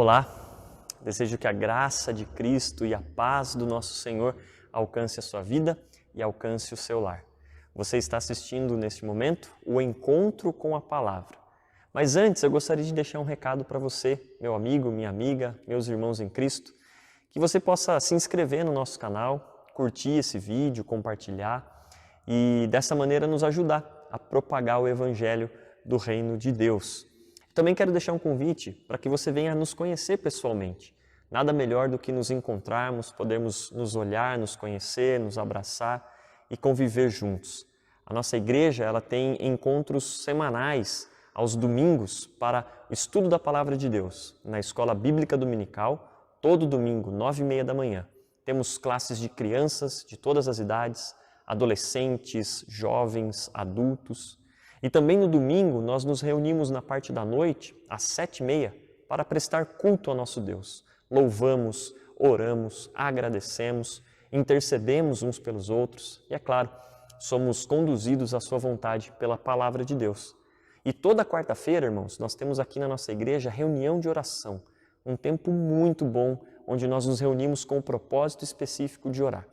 Olá, desejo que a graça de Cristo e a paz do nosso Senhor alcance a sua vida e alcance o seu lar. Você está assistindo neste momento o Encontro com a Palavra. Mas antes eu gostaria de deixar um recado para você, meu amigo, minha amiga, meus irmãos em Cristo, que você possa se inscrever no nosso canal, curtir esse vídeo, compartilhar e dessa maneira nos ajudar a propagar o Evangelho do Reino de Deus. Também quero deixar um convite para que você venha nos conhecer pessoalmente. Nada melhor do que nos encontrarmos, podermos nos olhar, nos conhecer, nos abraçar e conviver juntos. A nossa igreja ela tem encontros semanais aos domingos para o estudo da Palavra de Deus, na Escola Bíblica Dominical, todo domingo, 9h30 da manhã. Temos classes de crianças de todas as idades, adolescentes, jovens, adultos. E também no domingo nós nos reunimos na parte da noite, às 7h30, para prestar culto ao nosso Deus. Louvamos, oramos, agradecemos, intercedemos uns pelos outros e, é claro, somos conduzidos à sua vontade pela Palavra de Deus. E toda quarta-feira, irmãos, nós temos aqui na nossa igreja reunião de oração, um tempo muito bom, onde nós nos reunimos com o propósito específico de orar.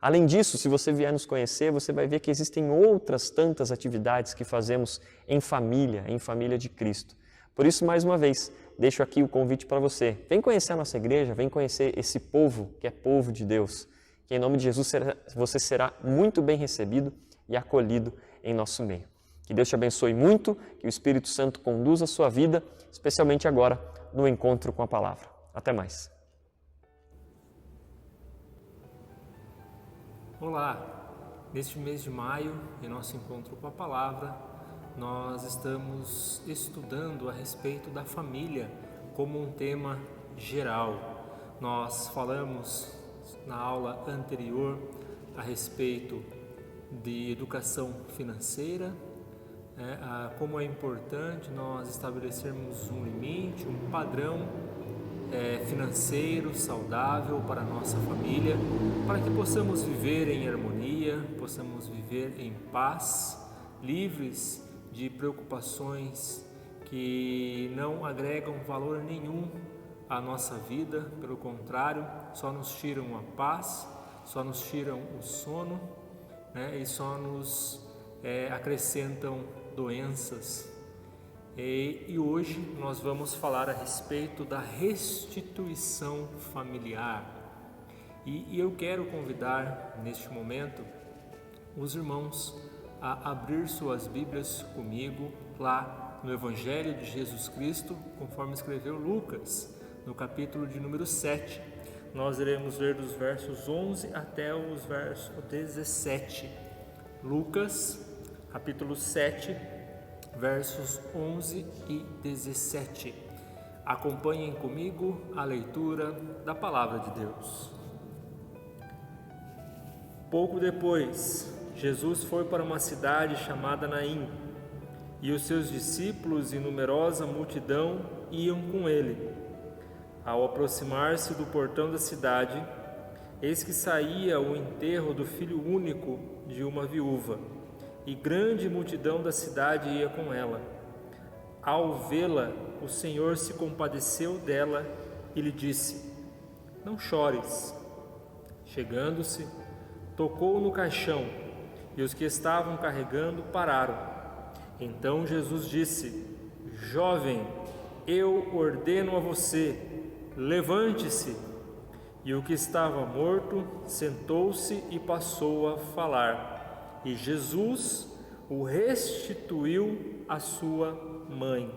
Além disso, se você vier nos conhecer, você vai ver que existem outras tantas atividades que fazemos em família de Cristo. Por isso, mais uma vez, deixo aqui o convite para você. Vem conhecer a nossa igreja, vem conhecer esse povo que é povo de Deus. Que em nome de Jesus você será muito bem recebido e acolhido em nosso meio. Que Deus te abençoe muito, que o Espírito Santo conduza a sua vida, especialmente agora no encontro com a Palavra. Até mais. Olá! Neste mês de maio, em nosso encontro com a Palavra, nós estamos estudando a respeito da família como um tema geral. Nós falamos na aula anterior a respeito de educação financeira, como é importante nós estabelecermos um limite, um padrão financeiro, saudável para a nossa família, para que possamos viver em harmonia, possamos viver em paz, livres de preocupações que não agregam valor nenhum à nossa vida, pelo contrário, só nos tiram a paz, só nos tiram o sono, e só nos acrescentam doenças. E hoje nós vamos falar a respeito da restituição familiar. E eu quero convidar neste momento os irmãos a abrir suas Bíblias comigo lá no Evangelho de Jesus Cristo, conforme escreveu Lucas, no capítulo de número 7. Nós iremos ler dos versos 11 até os versos 17. Lucas, capítulo 7, versos 11 e 17. Acompanhem comigo a leitura da Palavra de Deus. Pouco depois, Jesus foi para uma cidade chamada Naim, e os seus discípulos e numerosa multidão iam com ele. Ao aproximar-se do portão da cidade, eis que saía o enterro do filho único de uma viúva, e grande multidão da cidade ia com ela. Ao vê-la, o Senhor se compadeceu dela e lhe disse: Não chores. Chegando-se, tocou no caixão, e os que estavam carregando pararam. Então Jesus disse: Jovem, eu ordeno a você, levante-se. E o que estava morto sentou-se e passou a falar. E Jesus o restituiu à sua mãe.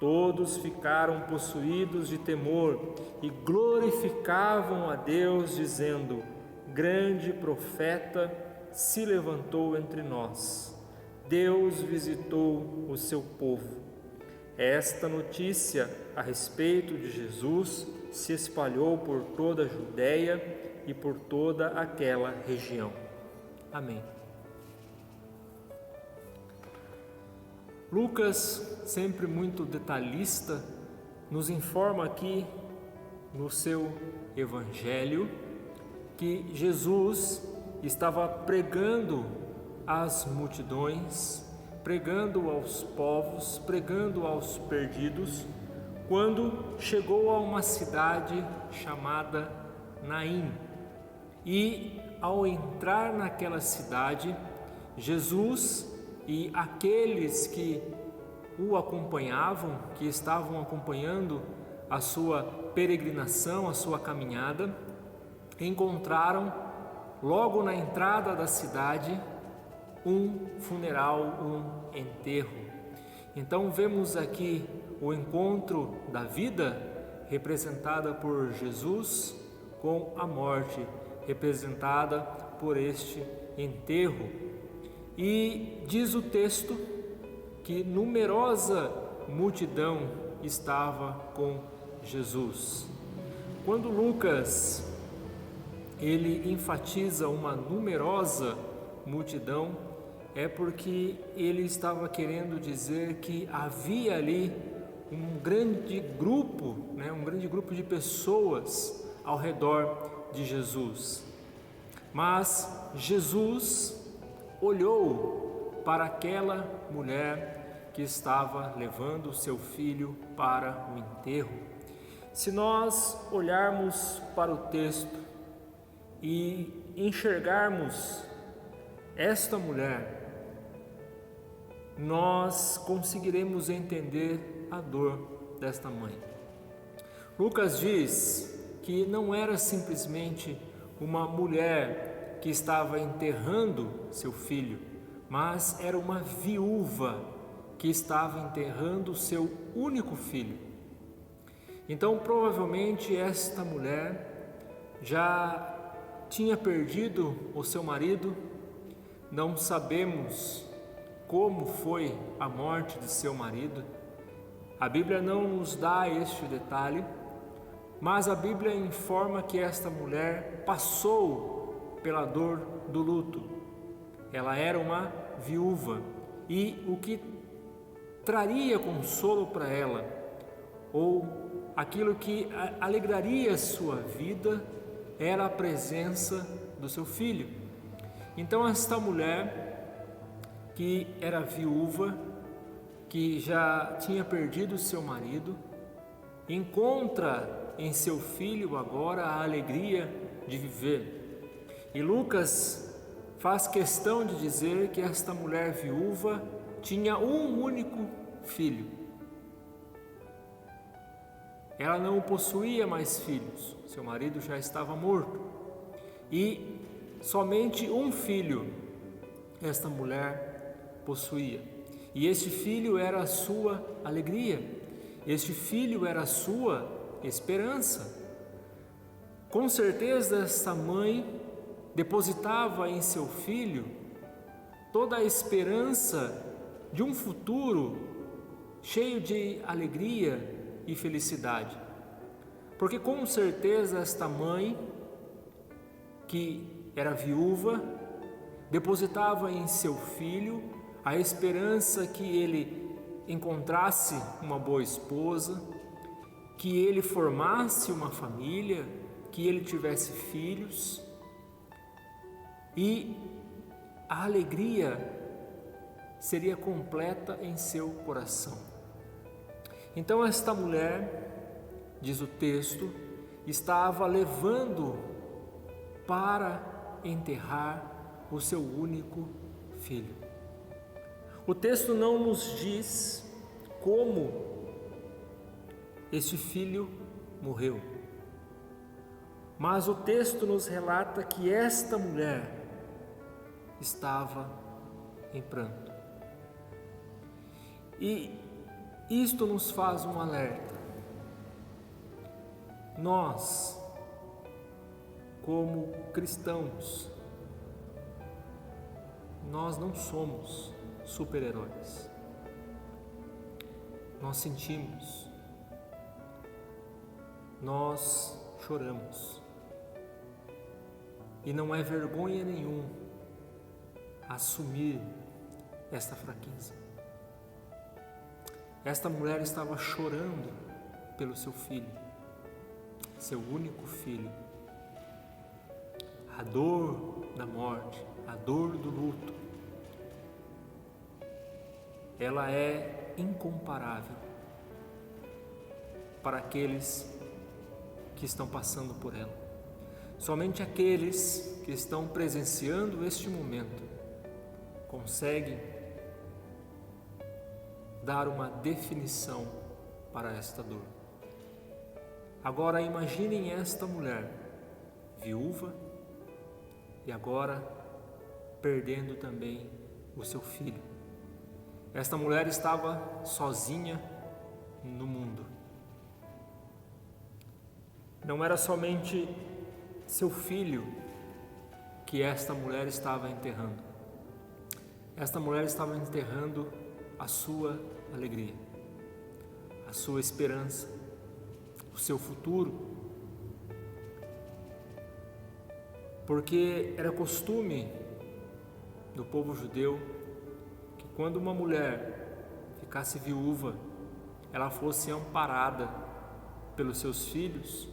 Todos ficaram possuídos de temor e glorificavam a Deus, dizendo: Grande profeta se levantou entre nós. Deus visitou o seu povo. Esta notícia a respeito de Jesus se espalhou por toda a Judéia e por toda aquela região. Amém. Lucas, sempre muito detalhista, nos informa aqui no seu Evangelho que Jesus estava pregando às multidões, pregando aos povos, pregando aos perdidos, quando chegou a uma cidade chamada Naim. E ao entrar naquela cidade, Jesus e aqueles que o acompanhavam, que estavam acompanhando a sua peregrinação, a sua caminhada, encontraram logo na entrada da cidade um funeral, um enterro. Então vemos aqui o encontro da vida representada por Jesus com a morte, representada por este enterro. E diz o texto que numerosa multidão estava com Jesus. Quando Lucas ele enfatiza uma numerosa multidão, é porque ele estava querendo dizer que havia ali um grande grupo de pessoas ao redor de Jesus. Mas Jesus olhou para aquela mulher que estava levando o seu filho para o enterro. Se nós olharmos para o texto e enxergarmos esta mulher, nós conseguiremos entender a dor desta mãe. Lucas diz que não era simplesmente uma mulher que estava enterrando seu filho, mas era uma viúva que estava enterrando seu único filho. Então, provavelmente esta mulher já tinha perdido o seu marido. Não sabemos como foi a morte de seu marido. A Bíblia não nos dá este detalhe, mas a Bíblia informa que esta mulher passou pela dor do luto. Ela era uma viúva e o que traria consolo para ela, ou aquilo que alegraria sua vida, era a presença do seu filho. Então esta mulher, que era viúva, que já tinha perdido seu marido, encontra em seu filho agora a alegria de viver. E Lucas faz questão de dizer que esta mulher viúva tinha um único filho. Ela não possuía mais filhos, seu marido já estava morto, e somente um filho esta mulher possuía, e este filho era a sua alegria, este filho era a sua esperança. Com certeza esta mãe depositava em seu filho toda a esperança de um futuro cheio de alegria e felicidade, porque com certeza esta mãe, que era viúva, depositava em seu filho a esperança que ele encontrasse uma boa esposa, que ele formasse uma família, que ele tivesse filhos, e a alegria seria completa em seu coração. Então esta mulher, diz o texto, estava levando para enterrar o seu único filho. O texto não nos diz como este filho morreu, mas o texto nos relata que esta mulher estava em pranto. E isto nos faz um alerta. Nós, como cristãos, nós não somos super-heróis. Nós sentimos, nós choramos, e não é vergonha nenhuma assumir esta fraqueza. Esta mulher estava chorando pelo seu filho, seu único filho. A dor da morte, a dor do luto, ela é incomparável. para aqueles que estão passando por ela. Somente aqueles que estão presenciando este momento conseguem dar uma definição para esta dor. Agora imaginem esta mulher, viúva, e agora perdendo também o seu filho. Esta mulher estava sozinha no mundo. Não era somente seu filho que esta mulher estava enterrando. Esta mulher estava enterrando a sua alegria, a sua esperança, o seu futuro. Porque era costume do povo judeu que quando uma mulher ficasse viúva, ela fosse amparada pelos seus filhos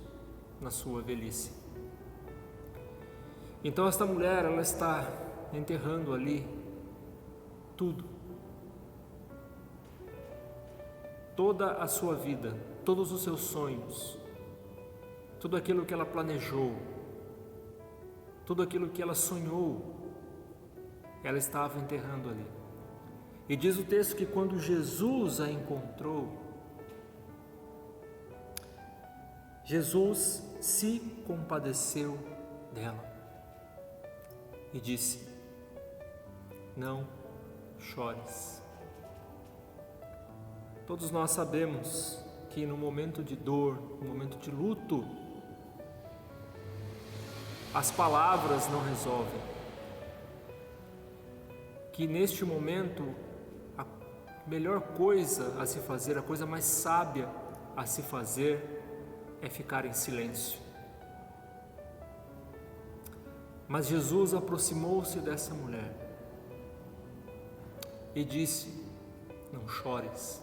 na sua velhice. Então esta mulher, ela está enterrando ali tudo, toda a sua vida, todos os seus sonhos, tudo aquilo que ela planejou, tudo aquilo que ela sonhou, ela estava enterrando ali. E diz o texto que quando Jesus a encontrou, Jesus se compadeceu dela e disse: não chores. Todos nós sabemos que no momento de dor, no momento de luto, as palavras não resolvem. Que neste momento a melhor coisa a se fazer, a coisa mais sábia a se fazer é ficar em silêncio. Mas Jesus aproximou-se dessa mulher e disse: não chores,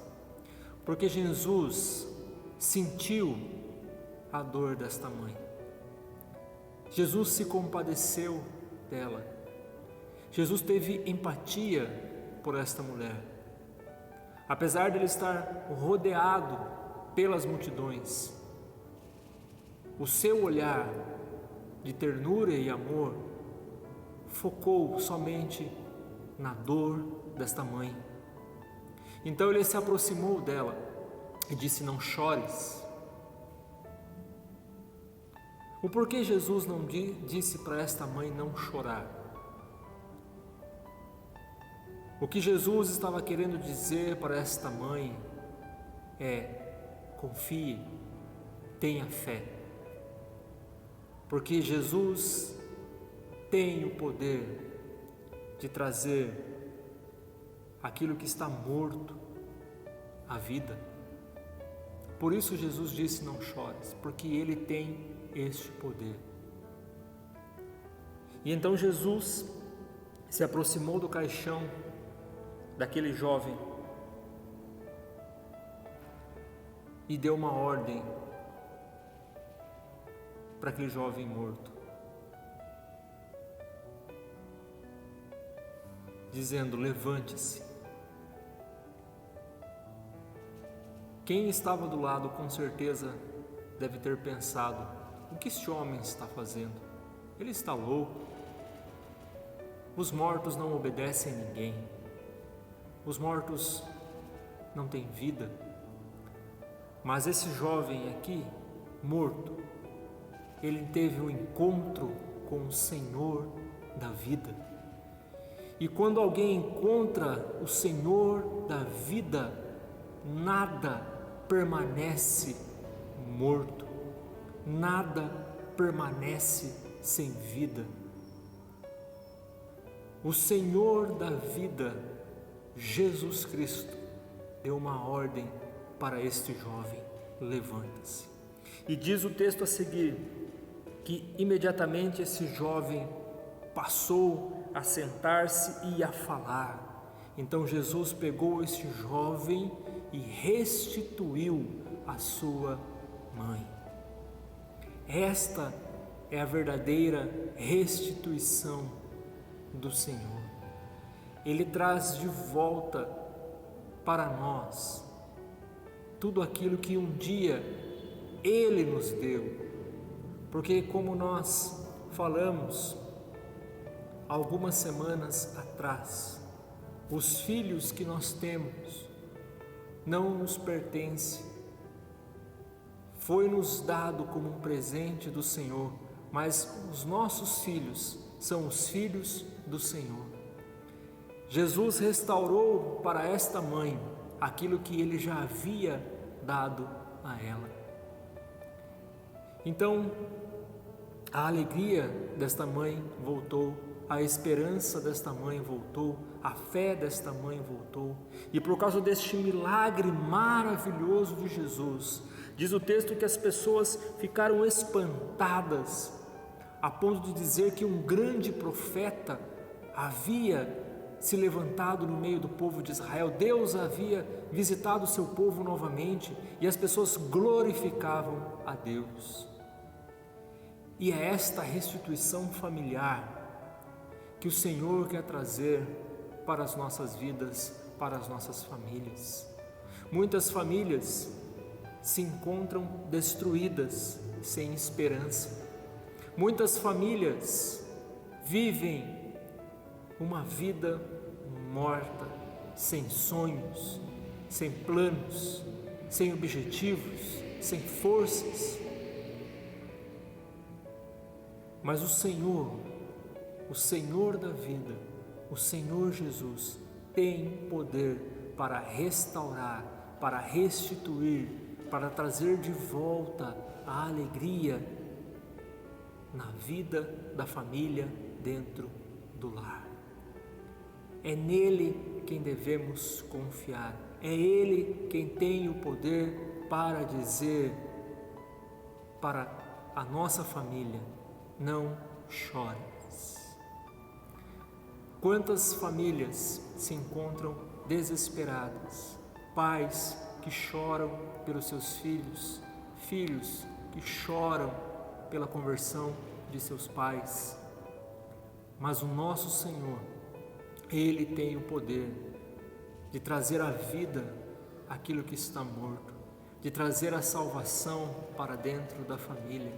porque Jesus sentiu a dor desta mãe. Jesus se compadeceu dela. Jesus teve empatia por esta mulher. Apesar de ele estar rodeado pelas multidões, o seu olhar de ternura e amor focou somente na dor desta mãe. Então ele se aproximou dela e disse: não chores. O porquê Jesus não disse para esta mãe não chorar? O que Jesus estava querendo dizer para esta mãe é: confie, tenha fé. Porque Jesus tem o poder de trazer aquilo que está morto à vida. Por isso Jesus disse: não chores, porque Ele tem este poder. E então Jesus se aproximou do caixão daquele jovem e deu uma ordem para aquele jovem morto, dizendo: levante-se. Quem estava do lado com certeza deve ter pensado: o que este homem está fazendo? Ele está louco. Os mortos não obedecem a ninguém. Os mortos não têm vida. Mas esse jovem aqui, morto, ele teve um encontro com o Senhor da vida. E quando alguém encontra o Senhor da vida, nada permanece morto, nada permanece sem vida. O Senhor da vida, Jesus Cristo, deu uma ordem para este jovem: levanta-se. E diz o texto a seguir que imediatamente esse jovem passou a sentar-se e a falar. Então Jesus pegou este jovem e restituiu a sua mãe. Esta é a verdadeira restituição do Senhor. Ele traz de volta para nós tudo aquilo que um dia Ele nos deu. Porque, como nós falamos algumas semanas atrás, os filhos que nós temos não nos pertencem, foi nos dado como um presente do Senhor, mas os nossos filhos são os filhos do Senhor. Jesus restaurou para esta mãe aquilo que Ele já havia dado a ela. Então, a alegria desta mãe voltou, a esperança desta mãe voltou, a fé desta mãe voltou, e por causa deste milagre maravilhoso de Jesus, diz o texto que as pessoas ficaram espantadas, a ponto de dizer que um grande profeta havia se levantado no meio do povo de Israel. Deus havia visitado o seu povo novamente, e as pessoas glorificavam a Deus. E é esta restituição familiar que o Senhor quer trazer para as nossas vidas, para as nossas famílias. Muitas famílias se encontram destruídas, sem esperança. Muitas famílias vivem uma vida morta, sem sonhos, sem planos, sem objetivos, sem forças. Mas o Senhor da vida, o Senhor Jesus, tem poder para restaurar, para restituir, para trazer de volta a alegria na vida da família dentro do lar. É nele quem devemos confiar, é Ele quem tem o poder para dizer para a nossa família: não chores. Quantas famílias se encontram desesperadas, pais que choram pelos seus filhos, filhos que choram pela conversão de seus pais, mas o nosso Senhor, Ele tem o poder de trazer à vida aquilo que está morto, de trazer a salvação para dentro da família,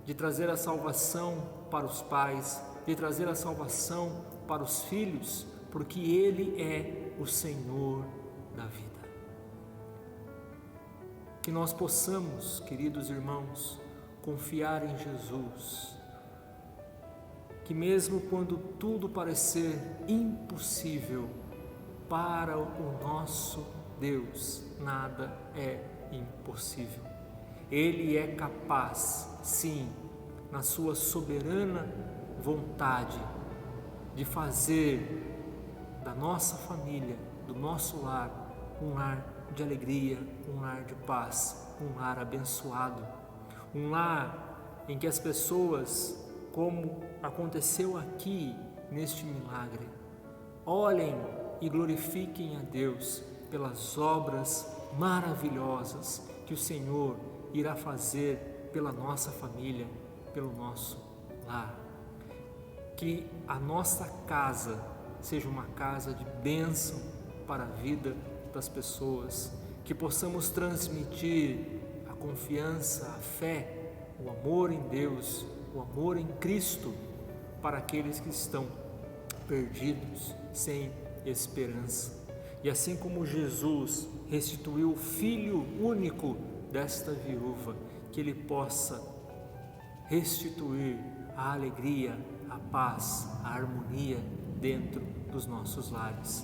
de trazer a salvação para os pais, de trazer a salvação para os filhos, porque Ele é o Senhor da vida. Que nós possamos, queridos irmãos, confiar em Jesus, que mesmo quando tudo parecer impossível, para o nosso Deus nada é impossível. Ele é capaz, sim, na sua soberana vontade, de fazer da nossa família, do nosso lar, um lar de alegria, um lar de paz, um lar abençoado, um lar em que as pessoas, como aconteceu aqui neste milagre, olhem e glorifiquem a Deus pelas obras maravilhosas que o Senhor irá fazer pela nossa família, pelo nosso lar. Que a nossa casa seja uma casa de bênção para a vida das pessoas, que possamos transmitir a confiança, a fé, o amor em Deus, o amor em Cristo para aqueles que estão perdidos, sem esperança. E assim como Jesus restituiu o filho único desta viúva, que Ele possa restituir a alegria, a paz, a harmonia dentro dos nossos lares,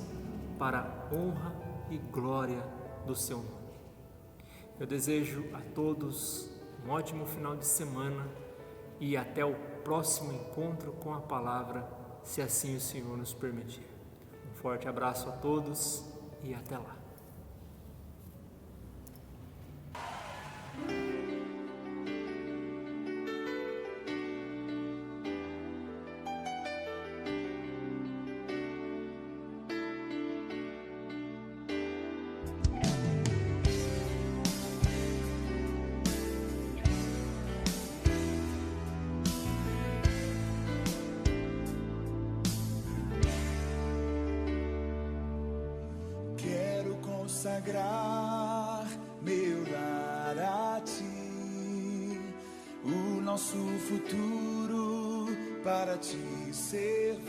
para a honra e glória do Seu nome. Eu desejo a todos um ótimo final de semana e até o próximo encontro com a palavra, se assim o Senhor nos permitir. Um forte abraço a todos e até lá. Consagrar nosso futuro para te servir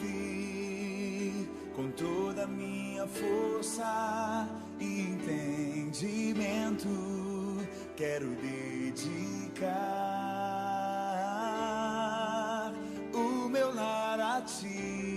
com toda a minha força e entendimento. Quero dedicar o meu lar a ti.